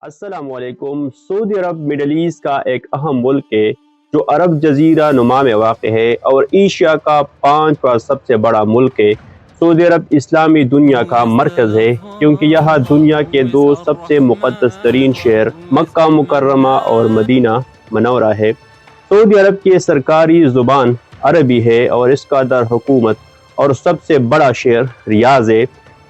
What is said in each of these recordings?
السلام علیکم۔ سعودی عرب middle asset کا ایک اہم ملک ہے جو عرب جزیرہ نما میں واقع ہے اور ایشیا کا 5واں سب سے بڑا ملک ہے۔ سعودی عرب اسلامی دنیا کا مرکز ہے کیونکہ یہاں دنیا کے دو سب سے مقدس ترین شہر مکہ مکرمہ اور مدینہ منورہ ہے۔ سعودی عرب کی سرکاری زبان عربی ہے اور اس کا دار حکومت اور سب سے بڑا شہر ریاض ہے۔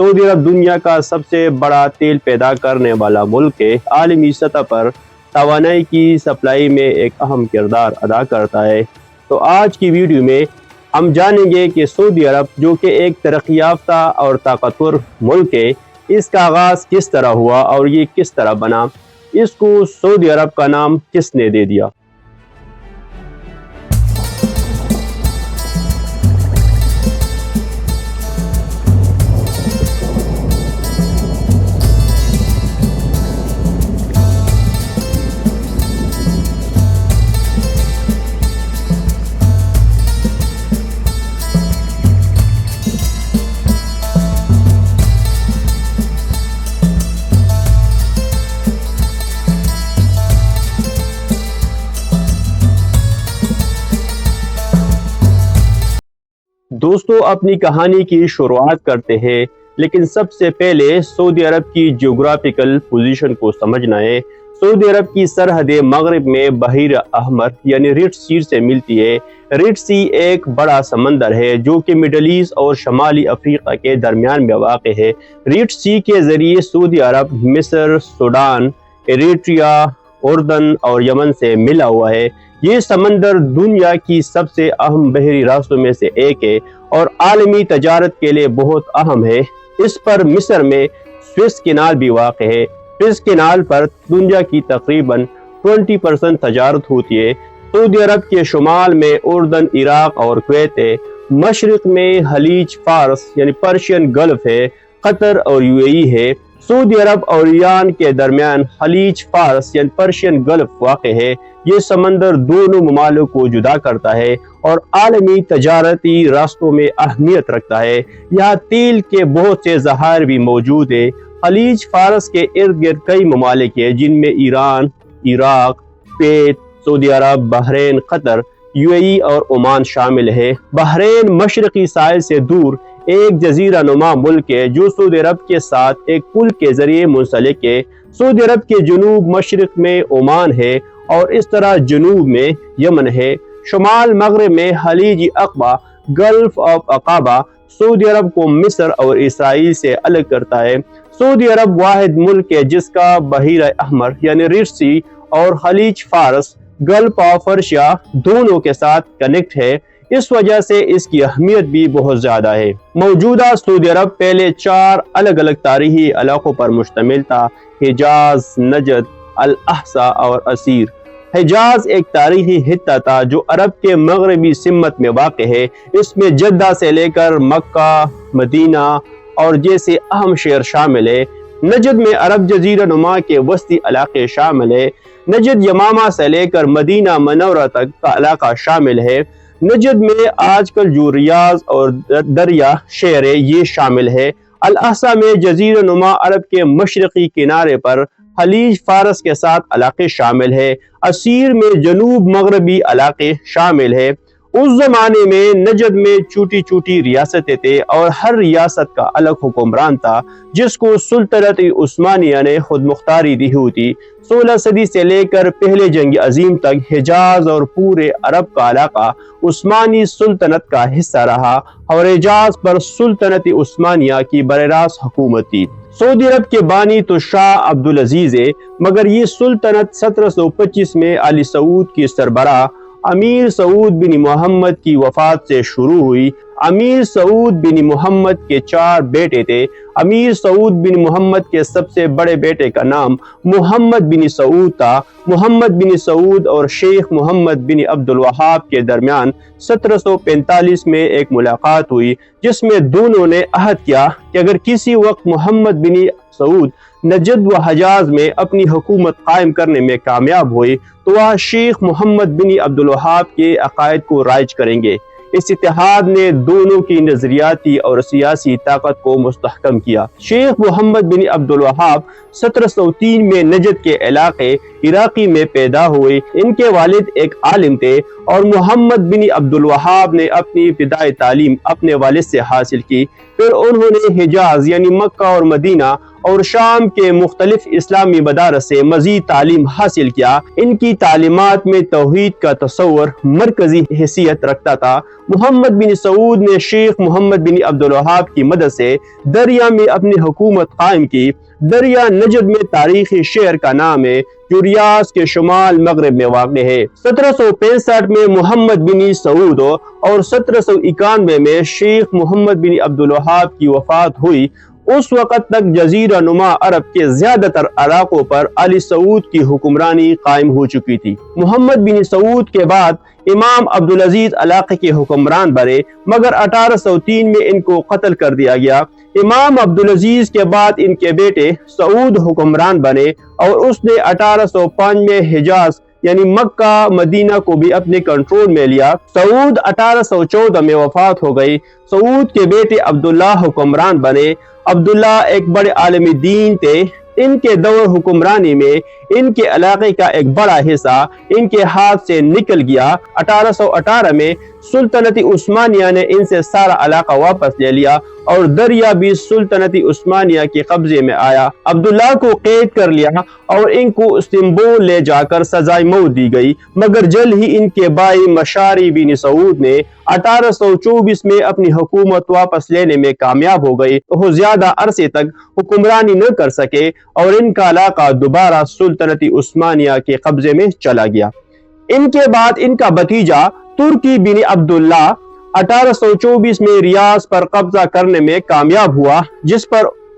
سعودی عرب دنیا کا سب سے بڑا تیل پیدا کرنے والا ملک ہے۔ عالمی سطح پر توانائی کی سپلائی میں ایک اہم کردار ادا کرتا ہے۔ تو آج کی ویڈیو میں ہم جانیں گے کہ سعودی عرب جو کہ ایک ترقی یافتہ اور طاقتور ملک ہے، اس کا آغاز کس طرح ہوا اور یہ کس طرح بنا، اس کو سعودی عرب کا نام کس نے دے دیا۔ دوستو، اپنی کہانی کی شروعات کرتے ہیں، لیکن سب سے پہلے سعودی عرب کی جغرافیکل پوزیشن کو سمجھنا ہے۔ سعودی عرب کی سرحد مغرب میں بحیر احمر یعنی ریڈ سی سے ملتی ہے۔ ریڈ سی ایک بڑا سمندر ہے جو کہ مڈل ایسٹ اور شمالی افریقہ کے درمیان میں واقع ہے۔ ریڈ سی کے ذریعے سعودی عرب مصر، سوڈان، ایریٹریا، اردن اور یمن سے ملا ہوا ہے۔ یہ سمندر دنیا کی سب سے اہم بحری راستوں میں سے ایک ہے اور عالمی تجارت کے لیے بہت اہم ہے۔ اس پر مصر میں سوئس کینال بھی واقع ہے۔ سوئس کینال پر دنیا کی تقریباً 20% تجارت ہوتی ہے۔ سعودی عرب کے شمال میں اردن، عراق اور کویت ہے۔ مشرق میں خلیج فارس یعنی پرشین گلف ہے۔ قطر اور UAE ہے۔ سعودی عرب اور ایران کے درمیان خلیج فارس یعنی پرشین گلف واقع ہے۔ یہ سمندر دونوں ممالک کو جدا کرتا ہے اور عالمی تجارتی راستوں میں اہمیت رکھتا ہے۔ یہاں تیل کے بہت سے ذخائر بھی موجود ہیں۔ خلیج فارس کے ارد گرد کئی ممالک ہیں جن میں ایران، عراق، کویت، سعودی عرب، بحرین، قطر، UAE اور عمان شامل ہے۔ بحرین مشرقی ساحل سے دور ایک جزیرہ نما ملک ہے جو سعودی عرب کے ساتھ ایک پل کے ذریعے منسلک ہے۔ سعودی عرب کے جنوب مشرق میں عمان ہے اور اس طرح جنوب میں یمن ہے۔ شمال مغرب میں خلیج عقبہ گلف آف عقابہ سعودی عرب کو مصر اور اسرائیل سے الگ کرتا ہے۔ سعودی عرب واحد ملک ہے جس کا بحیرہ احمر یعنی ریڈ سی اور خلیج فارس گلف آف پرشیا دونوں کے ساتھ کنیکٹ ہے۔ اس وجہ سے اس کی اہمیت بھی بہت زیادہ ہے۔ موجودہ سعودی عرب پہلے 4 الگ الگ تاریخی علاقوں پر مشتمل تھا: حجاز، نجد، الاحسا اور عسیر۔ حجاز ایک تاریخی خطہ تھا جو عرب کے مغربی سمت میں واقع ہے۔ اس میں جدہ سے لے کر مکہ، مدینہ اور جیسے اہم شہر شامل ہے۔ نجد میں عرب جزیرہ نما کے وسطی علاقے شامل ہے۔ نجد یمامہ سے لے کر مدینہ منورہ تک کا علاقہ شامل ہے۔ نجد میں آج کل جو ریاض اور دریا شہر ہے یہ شامل ہے۔ الاحسا میں جزیرہ نما عرب کے مشرقی کنارے پر خلیج فارس کے ساتھ علاقے شامل ہے۔ عسیر میں جنوب مغربی علاقے شامل ہے۔ اس زمانے میں نجد میں چھوٹی چھوٹی ریاستیں تھے اور ہر ریاست کا الگ حکمران تھا جس کو سلطنت عثمانیہ نے خود مختاری دی ہوئی تھی۔ 16 صدی سے لے کر پہلے جنگ عظیم تک حجاز اور پورے عرب کا علاقہ عثمانی سلطنت کا حصہ رہا اور حجاز پر سلطنت عثمانیہ کی براہ راست حکومت تھی۔ سعودی عرب کے بانی تو شاہ عبدالعزیز ہے، مگر یہ سلطنت 1725 میں آل سعود کی سربراہ امیر سعود بن محمد کی وفات سے شروع ہوئی۔ امیر سعود بن محمد کے 4 بیٹے تھے۔ امیر سعود بن محمد کے سب سے بڑے بیٹے کا نام محمد بن سعود تھا۔ محمد بن سعود اور شیخ محمد بن عبد الوہاب کے درمیان 1745 میں ایک ملاقات ہوئی جس میں دونوں نے عہد کیا کہ اگر کسی وقت محمد بن سعود نجد و حجاز میں اپنی حکومت قائم کرنے میں کامیاب ہوئی تو وہ شیخ محمد بن عبد الوہاب کے عقائد کو رائج کریں گے، اس اتحاد نے دونوں کی نظریاتی اور سیاسی طاقت کو مستحکم کیا۔ شیخ محمد بن عبد الوہاب 1703 میں نجد کے علاقے عراقی میں پیدا ہوئے۔ ان کے والد ایک عالم تھے اور محمد بن عبد الوہاب نے اپنی ابتدائی تعلیم اپنے والد سے حاصل کی۔ پھر انہوں نے حجاز یعنی مکہ اور مدینہ اور شام کے مختلف اسلامی مدارس سے مزید تعلیم حاصل کیا۔ ان کی تعلیمات میں توحید کا تصور مرکزی حیثیت رکھتا تھا۔ محمد بن سعود نے شیخ محمد بن عبد الوہاب کی مدد سے دریا میں اپنی حکومت قائم کی۔ دریا نجد میں تاریخی شہر کا نام ہے جو ریاض کے شمال مغرب میں واقع ہے۔ 1765 میں محمد بن سعود اور 1791 میں شیخ محمد بن عبد الوہاب کی وفات ہوئی۔ اس وقت تک جزیرہ نما عرب کے زیادہ تر علاقوں پر آل سعود کی حکمرانی قائم ہو چکی تھی۔ محمد بن سعود کے بعد امام عبدالعزیز علاقے کے حکمران بنے، مگر 1803 میں ان کو قتل کر دیا گیا۔ امام عبدالعزیز کے بعد ان کے بیٹے سعود حکمران بنے اور اس نے 1805 میں حجاز یعنی مکہ مدینہ کو بھی اپنے کنٹرول میں لیا۔ سعود 1814 میں وفات ہو گئی۔ سعود کے بیٹے عبداللہ حکمران بنے۔ عبداللہ ایک بڑے عالم دین تھے۔ ان کے دور حکمرانی میں ان کے علاقے کا ایک بڑا حصہ ان کے ہاتھ سے نکل گیا۔ 1818 میں سلطنت عثمانیہ نے ان سے سارا علاقہ واپس لے لیا اور دریا بھی سلطنت عثمانیہ کے قبضے میں آیا۔ عبداللہ کو قید کر لیا اور ان کو استنبول لے جا کر سزائے موت دی گئی، مگر جلد ہی ان کے بھائی مشاری بن سعود نے 1824 میں اپنی حکومت واپس لینے میں کامیاب ہو گئی۔ وہ زیادہ عرصے تک حکمرانی نہ کر سکے اور ان کا علاقہ دوبارہ سلطنت عثمانیہ کے قبضے میں چلا گیا۔ ان کے بعد ان کا بھتیجا ترکی بن عبداللہ 1824 میں ریاض پر قبضہ کرنے میں کامیاب ہوا،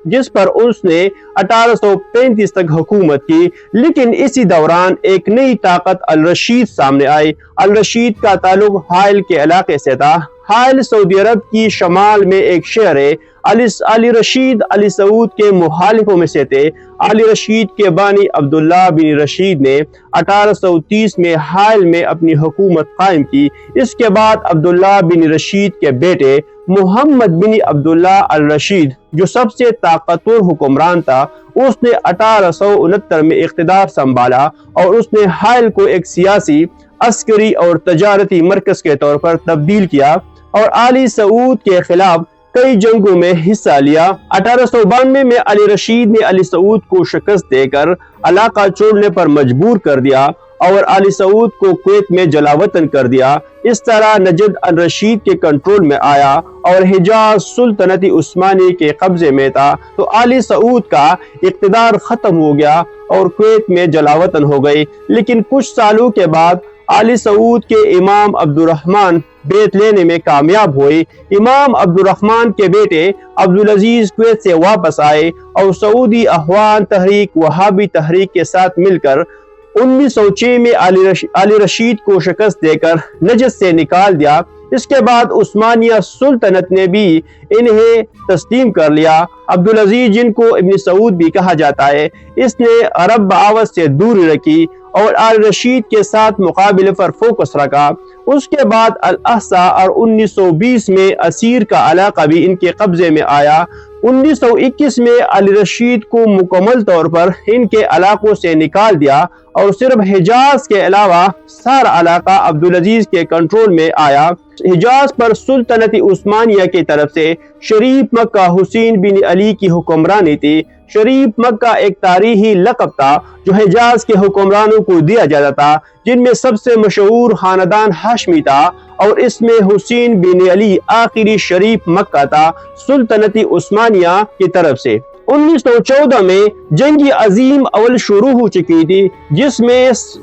جس پر اس نے 1835 تک حکومت کی۔ لیکن اسی دوران ایک نئی طاقت الرشید سامنے آئی۔ الرشید کا تعلق حائل کے علاقے سے تھا۔ حائل سعودی عرب کی شمال میں ایک شہر ہے۔ علی رشید علی سعود کے مخالفوں میں سے تھے۔ علی رشید کے بانی عبداللہ بن رشید نے 1830 میں حائل میں اپنی حکومت قائم کی۔ اس کے بعد عبداللہ بن رشید کے بیٹے محمد بن عبداللہ الرشید جو سب سے طاقتور حکمران تھا، اس نے 1869 میں اقتدار سنبھالا اور اس نے حائل کو ایک سیاسی، عسکری اور تجارتی مرکز کے طور پر تبدیل کیا اور آل سعود کے خلاف کئی جنگوں میں حصہ لیا۔ 1892 میں علی رشید نے علی سعود کو شکست دے کر علاقہ چھوڑنے پر مجبور کر دیا اور آل سعود کو کویت میں جلاوطن کر دیا۔ اس طرح نجد الرشید کے کنٹرول میں آیا اور حجاز سلطنت عثمانی کے قبضے میں تھا، تو آل سعود کا اقتدار ختم ہو گیا اور کویت میں جلاوطن ہو گئی۔ لیکن کچھ سالوں کے بعد آل سعود کے امام عبد الرحمن بیت لینے میں کامیاب ہوئے۔ امام عبد الرحمن کے بیٹے عبدالعزیز کویت سے واپس آئے اور سعودی اخوان تحریک وہابی تحریک کے ساتھ مل کر 1906 میں علی رشید کو شکست دے کر نجد سے نکال دیا۔ اس کے بعد عثمانیہ سلطنت نے بھی انہیں تسلیم کر لیا۔ عبدالعزیز جن کو ابن سعود بھی کہا جاتا ہے، اس نے عرب بغاوت سے دوری رکھی اور آل رشید کے ساتھ مقابلے پر فوکس رکھا۔ اس کے بعد الاحسا اور 1920 میں اسیر کا علاقہ بھی ان کے قبضے میں آیا۔ 1921 میں علی رشید کو مکمل طور پر ان کے علاقوں سے نکال دیا اور صرف حجاز کے علاوہ سارا علاقہ عبدالعزیز کے کنٹرول میں آیا۔ حجاز پر سلطنت عثمانیہ کی طرف سے شریف مکہ حسین بن علی کی حکمرانی تھی۔ شریف مکہ ایک تاریخی لقب تھا جو حجاز کے حکمرانوں کو دیا جاتا تھا، جن میں سب سے مشہور خاندان ہاشمی تھا اور اس میں حسین بن علی آخری شریف مکہ تھا سلطنت عثمانیہ کی طرف سے۔ 1914 میں جنگ عظیم اول شروع ہو چکی تھی،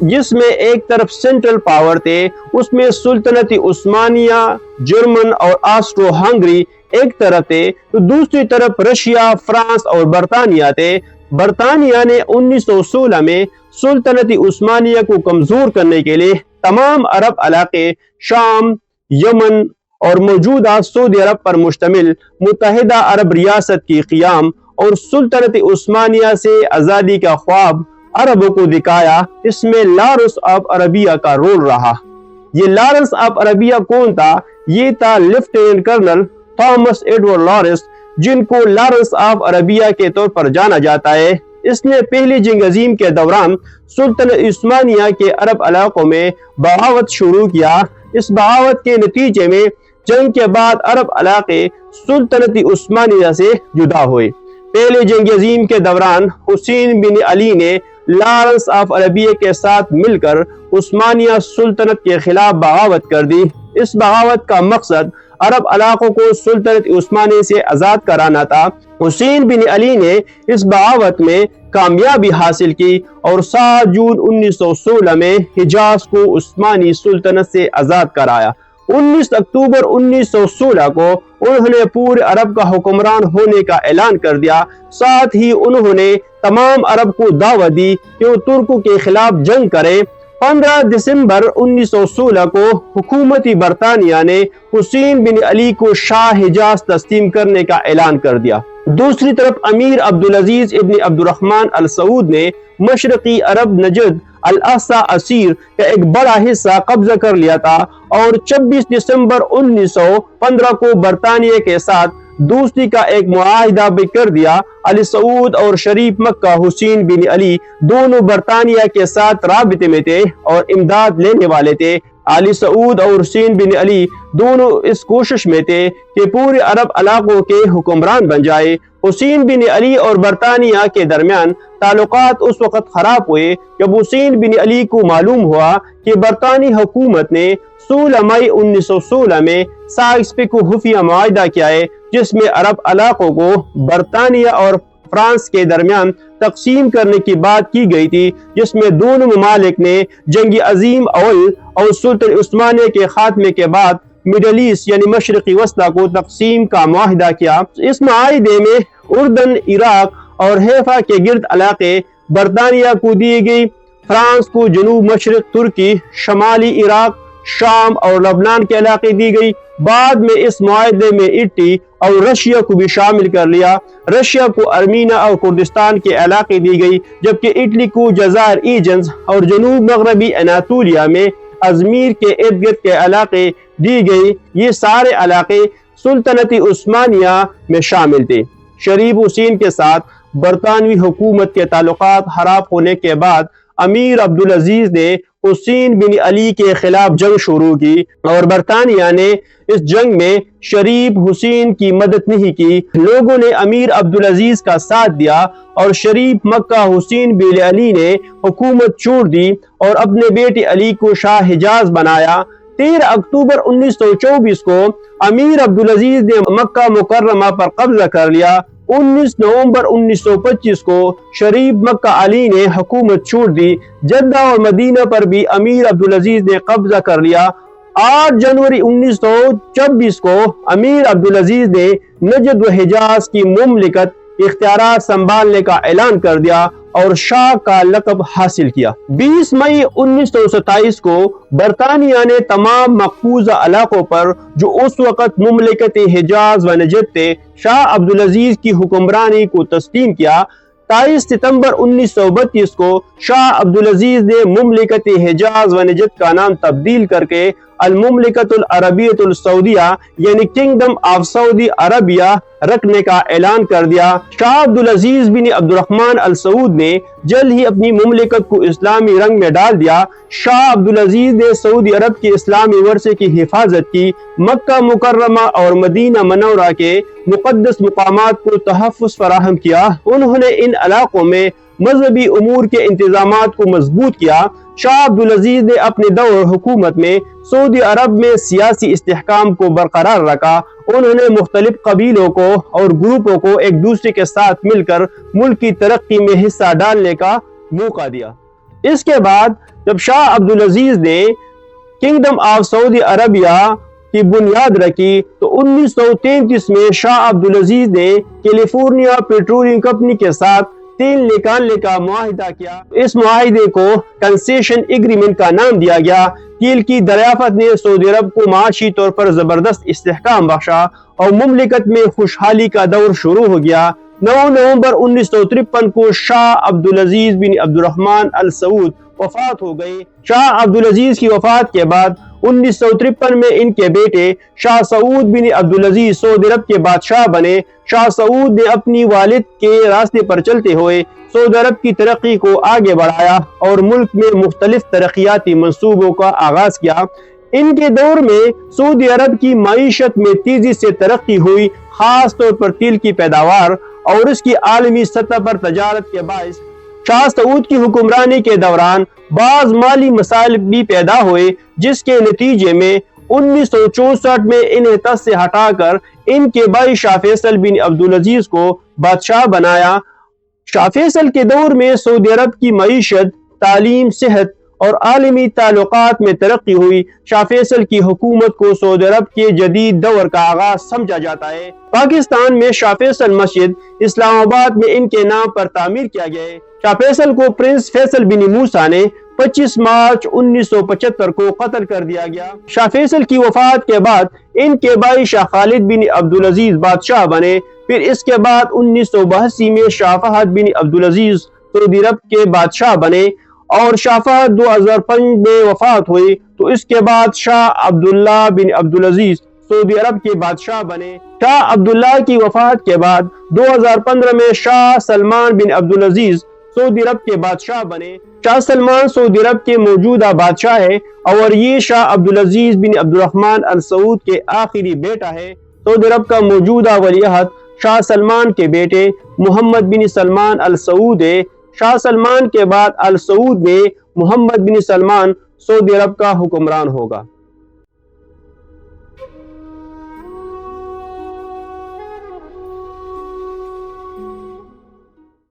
جس میں ایک طرف سینٹرل پاور تھے، اس میں سلطنت عثمانیہ، جرمن اور آسٹرو ہنگری ایک طرف تھے، تو دوسری طرف رشیا، فرانس اور برطانیہ تھے۔ برطانیہ نے 1916 میں سلطنت عثمانیہ کو کمزور کرنے کے لیے تمام عرب علاقے، شام، یمن اور موجودہ سعودی عرب پر مشتمل متحدہ عرب ریاست کی قیام اور سلطنت عثمانیہ سے آزادی کا خواب عربوں کو دکھایا۔ اس میں لاروس آف عربیہ کا رول رہا۔ یہ لارنس آف عربیہ کون تھا؟ یہ تھا lieutenant colonel Thomas Edward Lawrence, جن کو لارنس آف عربیہ کے طور پر جانا جاتا ہے۔ اس نے پہلی جنگ عظیم کے دوران سلطنت عثمانیہ کے عرب علاقوں میں بغاوت شروع کیا۔ اس بغاوت کے نتیجے میں جنگ کے بعد عرب علاقے سلطنت عثمانیہ سے جدا ہوئے۔ پہلے جنگ عظیم کے دوران حسین بن علی نے لارنس آف عربیہ کے ساتھ مل کر عثمانیہ سلطنت کے خلاف بغاوت کر دی۔ اس بغاوت کا مقصد عرب علاقوں کو سلطنت عثمانیہ سے آزاد کرانا تھا۔ حسین بن علی نے اس بغاوت میں کامیابی حاصل کی اور 7 جون 1916 میں حجاز کو عثمانی سلطنت سے آزاد کرایا۔ 19 اکتوبر 1916 کو انہوں نے پورے عرب کا حکمران ہونے کا اعلان کر دیا۔ ساتھ ہی انہوں نے تمام عرب کو دعوت دی کہ وہ ترکوں کے خلاف جنگ کریں۔ 15 دسمبر 1916 کو حکومتی برطانیہ نے حسین بن علی کو شاہ حجاز تسلیم کرنے کا اعلان کر دیا۔ دوسری طرف امیر عبدالعزیز ابن عبدالرحمن السعود نے مشرقی عرب نجد الاقصی اسیر کا ایک بڑا حصہ قبضہ کر لیا تھا اور 26 دسمبر 1915 کو برطانیہ کے ساتھ دوستی کا ایک معاہدہ بھی کر دیا۔ علی سعود اور شریف مکہ حسین بن علی دونوں برطانیہ کے ساتھ رابطے میں تھے اور امداد لینے والے تھے۔ علی سعود اور حسین بن علی دونوں اس کوشش میں تھے کہ پورے عرب علاقوں کے حکمران بن جائے۔ حسین بن علی اور برطانیہ کے درمیان تعلقات اس وقت خراب ہوئے جب حسین بن علی کو معلوم ہوا کہ برطانوی حکومت نے 16 مئی 1916 میں سائکس پیکو خفیہ معاہدہ کیا ہے، جس میں عرب علاقوں کو برطانیہ اور فرانس کے درمیان تقسیم کرنے کی بات کی گئی تھی، جس میں دونوں ممالک نے جنگ عظیم اول اور سلطنت عثمانیہ کے خاتمے کے بعد مڈل ایسٹ یعنی مشرقی وسطی کو تقسیم کا معاہدہ کیا۔ اس معاہدے میں اردن، عراق اور حیفا کے گرد علاقے برطانیہ کو دیے گئی، فرانس کو جنوب مشرق ترکی، شمالی عراق، شام اور لبنان کے علاقے دی گئی۔ بعد میں اس معاہدے میں اٹلی اور رشیا کو بھی شامل کر لیا۔ رشیا کو ارمینیا اور کردستان کے علاقے دی گئی، جبکہ اٹلی کو جزائر ایجنز اور جنوب مغربی اناطولیہ میں ازمیر کے ارد گرد کے علاقے دی گئی۔ یہ سارے علاقے سلطنت عثمانیہ میں شامل تھے۔ شریف حسین کے ساتھ برطانوی حکومت کے تعلقات خراب ہونے کے بعد امیر عبدالعزیز نے حسین بن علی کے خلاف جنگ شروع کی اور برطانیہ نے اس جنگ میں شریف حسین کی مدد نہیں کی۔ لوگوں نے امیر عبدالعزیز کا ساتھ دیا اور شریف مکہ حسین بن علی نے حکومت چھوڑ دی اور اپنے بیٹے علی کو شاہ حجاز بنایا۔ 13 اکتوبر 1924 کو امیر عبدالعزیز نے مکہ مکرمہ پر قبضہ کر لیا۔ 19 نومبر 1925 کو شریف مکہ علی نے حکومت چھوڑ دی۔ جدہ اور مدینہ پر بھی امیر عبدالعزیز نے قبضہ کر لیا۔ 8 جنوری 1926 کو امیر عبدالعزیز نے نجد و حجاز کی مملکت اختیارات سنبھالنے کا اعلان کر دیا اور شاہ کا لقب حاصل کیا۔ 20 مئی 1927 کو برطانیہ نے تمام مقبوضہ علاقوں پر جو اس وقت مملکت حجاز و نجد تھے، شاہ عبدالعزیز کی حکمرانی کو تسلیم کیا۔ 23 ستمبر 1932 کو شاہ عبدالعزیز نے مملکت حجاز و نجد کا نام تبدیل کر کے المملکت العربیۃ السعودیہ یعنی کنگڈم آف سعودی عربیہ رکھنے کا اعلان کر دیا۔ شاہ عبدالعزیز بن عبدالرحمن السعود نے جلد ہی اپنی مملکت کو اسلامی رنگ میں ڈال دیا۔ شاہ عبدالعزیز نے سعودی عرب کے اسلامی ورثے کی حفاظت کی، مکہ مکرمہ اور مدینہ منورہ کے مقدس مقامات کو تحفظ فراہم کیا۔ انہوں نے ان علاقوں میں مذہبی امور کے انتظامات کو مضبوط کیا۔ شاہ عبدالعزیز نے اپنے دور حکومت میں سعودی عرب میں سیاسی استحکام کو برقرار رکھا۔ انہوں نے مختلف قبیلوں کو اور گروپوں کو ایک دوسرے کے ساتھ مل کر ملک کی ترقی میں حصہ ڈالنے کا موقع دیا۔ اس کے بعد جب شاہ عبدالعزیز نے کنگڈم آف سعودی عربیہ کی بنیاد رکھی تو 1933 میں شاہ عبدالعزیز نے کیلیفورنیا پیٹرولیم کمپنی کے ساتھ تیل نکالنے کا معاہدہ کیا۔ اس معاہدے کو کنسیشن ایگریمنٹ کا نام دیا گیا۔ تیل کی دریافت نے سعودی عرب کو معاشی طور پر زبردست استحکام بخشا اور مملکت میں خوشحالی کا دور شروع ہو گیا۔ 9 نومبر 1953 کو شاہ عبدالعزیز بن عبدالرحمن السعود وفات ہو گئی۔ شاہ عبدالعزیز کی وفات کے بعد 1953 میں ان کے بیٹے شاہ سعود بن عبدالعزیز سعودی عرب کے بادشاہ بنے۔ شاہ سعود نے اپنی والد کے راستے پر چلتے ہوئے سعودی عرب کی ترقی کو آگے بڑھایا اور ملک میں مختلف ترقیاتی منصوبوں کا آغاز کیا۔ ان کے دور میں سعودی عرب کی معیشت میں تیزی سے ترقی ہوئی، خاص طور پر تیل کی پیداوار اور اس کی عالمی سطح پر تجارت کے باعث شاہ سعود کی حکمرانی کے دوران بعض مالی مسائل بھی پیدا ہوئے، جس کے نتیجے میں 1964 میں انہیں تخت سے ہٹا کر ان کے بھائی شاہ فیصل بن عبدالعزیز کو بادشاہ بنایا۔ شاہ فیصل کے دور میں سعودی عرب کی معیشت، تعلیم، صحت اور عالمی تعلقات میں ترقی ہوئی۔ شاہ فیصل کی حکومت کو سعودی عرب کے جدید دور کا آغاز سمجھا جاتا ہے۔ پاکستان میں شاہ فیصل مسجد اسلام آباد میں ان کے نام پر تعمیر کیا گیا ہے۔ شاہ فیصل کو پرنس فیصل بن موسیٰ نے 25 مارچ 1975 کو قتل کر دیا گیا۔ شاہ فیصل کی وفات کے بعد ان کے بھائی شاہ خالد بن عبدالعزیز بادشاہ بنے۔ پھر اس کے بعد 1982 میں شاہ فہد بن عبدالعزیز سعودی عرب کے بادشاہ بنے اور شاہ فہد 2005 میں وفات ہوئی تو اس کے بعد شاہ عبداللہ بن عبدالعزیز سعودی عرب کے بادشاہ بنے۔ شاہ عبداللہ کی وفات کے بعد 2015 میں شاہ سلمان بن عبدالعزیز سعودی عرب کے بادشاہ بنے۔ شاہ سلمان سعودی عرب کے موجودہ بادشاہ ہے اور یہ شاہ عبدالعزیز بن عبدالرحمن ال سعود کے آخری بیٹا ہے۔ سعودی عرب کا موجودہ ولیعہد شاہ سلمان کے بیٹے محمد بن سلمان ال سعود ہے۔ شاہ سلمان کے بعد ال سعود میں محمد بن سلمان سعودی عرب کا حکمران ہوگا۔